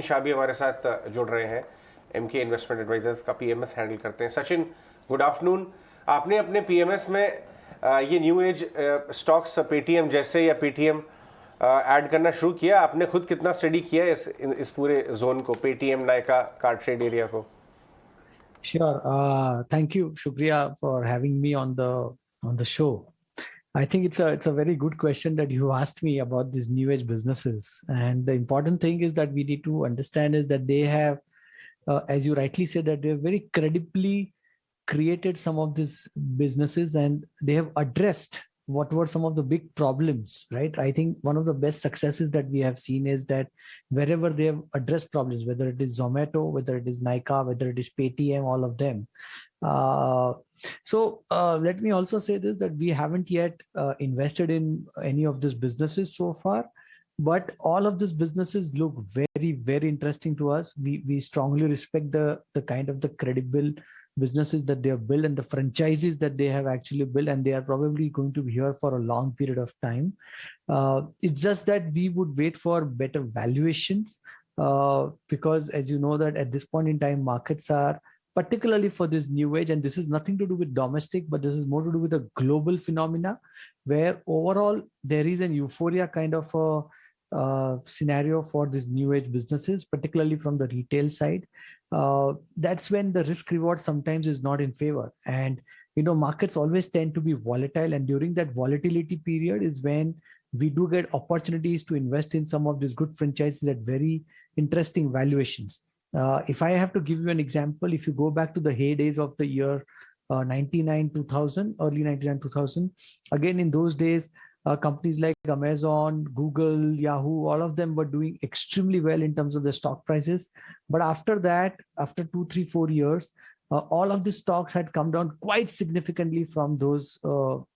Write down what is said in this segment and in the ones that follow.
शाह भी हमारे साथ जुड़ रहे हैं, एमके इन्वेस्टमेंट एडवाइजर्स का पीएमएस हैंडल करते हैं। Sachin, good afternoon. आपने अपने पीएमएस में ये न्यू एज स्टॉक्स पेटीएम जैसे या पेटीएम ऐड करना शुरू किया? आपने खुद कितना स्टडी किया इस पूरे जोन को, Paytm, Nykaa, card trade area को? Sure. Thank you, Shukriya, for having me on the show. I think it's a very good question that you asked me about these new age businesses. And the important thing is that we need to understand is that they have, as you rightly said, that they have very credibly created some of these businesses and they have addressed what were some of the big problems, right? I think one of the best successes that we have seen is that wherever they have addressed problems, whether it is Zomato, whether it is Nykaa, whether it is Paytm, all of them. Let me also say this, that we haven't yet invested in any of these businesses so far, but all of these businesses look very, very interesting to us. We strongly respect the kind of the credible businesses that they have built and the franchises that they have actually built, and they are probably going to be here for a long period of time. It's just that we would wait for better valuations because, as you know, that at this point in time, markets are, particularly for this new age, and this is nothing to do with domestic, but this is more to do with a global phenomena where overall there is an euphoria kind of a scenario for these new age businesses, particularly from the retail side. That's when the risk reward sometimes is not in favor. And, markets always tend to be volatile. And during that volatility period is when we do get opportunities to invest in some of these good franchises at very interesting valuations. If I have to give you an example, if you go back to the heydays of the year 99, 2000, early 99, 2000, again, in those days, companies like Amazon, Google, Yahoo, all of them were doing extremely well in terms of the stock prices. But after that, after 2, 3, 4 years, all of the stocks had come down quite significantly from those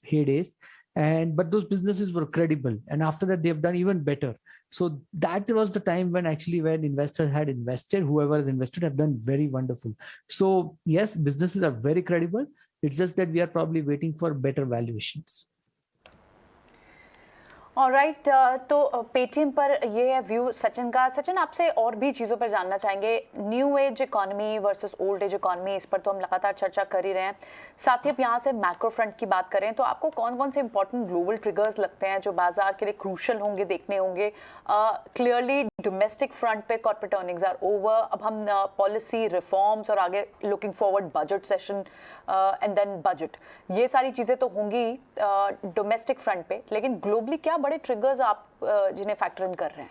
heydays. But those businesses were credible. And after that, they've done even better. So that was the time when investors had invested, whoever has invested have done very wonderful. So yes, businesses are very credible. It's just that we are probably waiting for better valuations. Alright, तो Paytm पर ये है view Sachin का। सचिन, आपसे और भी चीज़ों पर जानना चाहेंगे। New age economy versus old age economy, इस पर तो हम लगातार चर्चा कर ही रहे हैं। साथ ही अब यहाँ से मैक्रो फ्रंट की बात करें तो आपको कौन कौन से इंपॉर्टेंट ग्लोबल ट्रिगर्स लगते हैं जो बाजार के लिए क्रूशल होंगे, देखने होंगे? क्लियरली डोमेस्टिक फ्रंट पे कॉर्पोरेट अर्निंग्स आर ओवर। अब हम पॉलिसी रिफॉर्म्स और आगे looking forward budget session and then budget, ये सारी चीज़ें तो होंगी डोमेस्टिक फ्रंट पे, लेकिन ग्लोबली क्या बड़े ट्रिगर्स आप जिन्हें फैक्टर इन कर रहे हैं?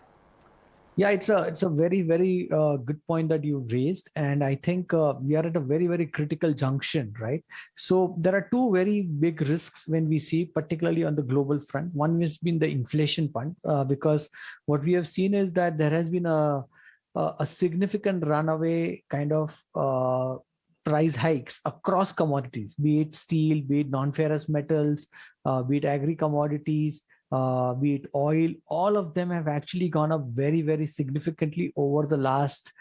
Yeah, it's a very, very good point that you raised, and I think we are at a very, very critical junction, right? So there are two very big risks when we see, particularly on the global front. One has been the inflation part, because what we have seen is that there has been a significant runaway kind of price hikes across commodities, be it steel, be it non-ferrous metals, be it agri commodities, be it oil. All of them have actually gone up very, very significantly over the last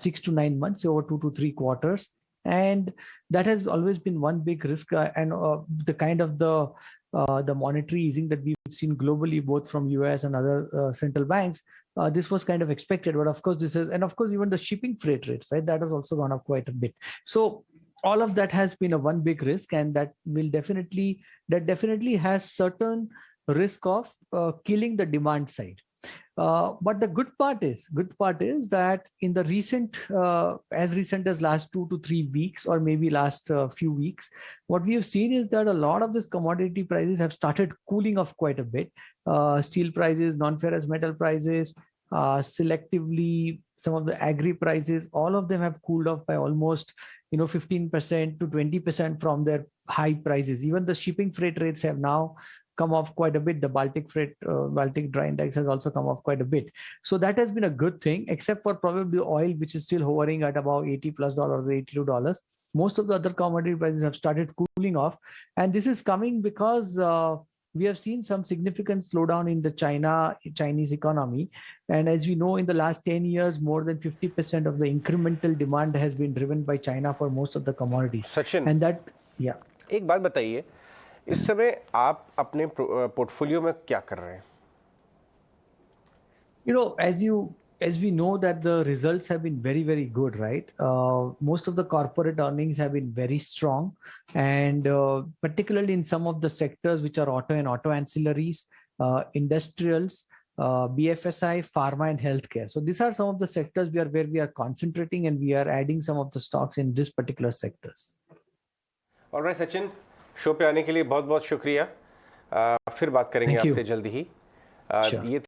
6 to 9 months, over 2 to 3 quarters. And that has always been one big risk. And the kind of the monetary easing that we've seen globally, both from US and other central banks, this was kind of expected. But of course, and of course, even the shipping freight rates, right? That has also gone up quite a bit. So all of that has been a one big risk, and that definitely has certain risk of killing the demand side. But the good part is that in the as recent as last 2 to 3 weeks, or maybe last few weeks, what we have seen is that a lot of these commodity prices have started cooling off quite a bit. Steel prices, non-ferrous metal prices, selectively some of the agri prices, all of them have cooled off by almost 15% to 20% from their high prices. Even the shipping freight rates have now come off quite a bit. The Baltic dry index has also come off quite a bit. So that has been a good thing, except for probably oil, which is still hovering at about $80+, $82. Most of the other commodity prices have started cooling off. And this is coming because we have seen some significant slowdown in the Chinese economy. And as we know, in the last 10 years, more than 50% of the incremental demand has been driven by China for most of the commodities. Sachin, and that, yeah. एक बात बताइए, इस समय आप अपने portfolio में क्या कर रहे हैं? As you as we know that the results have been very, very good, right? Most of the corporate earnings have been very strong, and particularly in some of the sectors which are auto and auto ancillaries, industrials, BFSI, pharma, and healthcare. So these are some of the sectors where we are concentrating, and we are adding some of the stocks in this particular sectors. Alright Sachin, show पे आने के लिए बहुत बहुत शुक्रिया। फिर बात करेंगे Thank you. आपसे जल्दी ही। Sure. ये